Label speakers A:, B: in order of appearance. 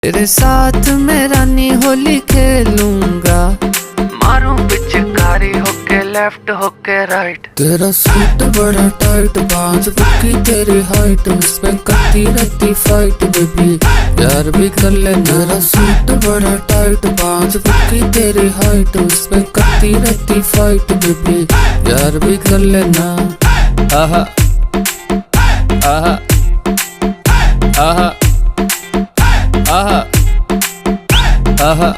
A: तेरे साथ मैं रानी होली खेलूंगा, मारूं पिचकारी होके लेफ्ट होके राइट। तेरा सूट बड़ा टाइट, 5 फुट की तेरी हाइट, उसमें करती रहती फाइट बेबी, प्यार भी कर ले। तेरा सूट बड़ा टाइट, 5 फुट की तेरी हाइट, उसमें करती रहती फाइट बेबी, प्यार भी कर लेना। आहा आहा आहा आहा आहा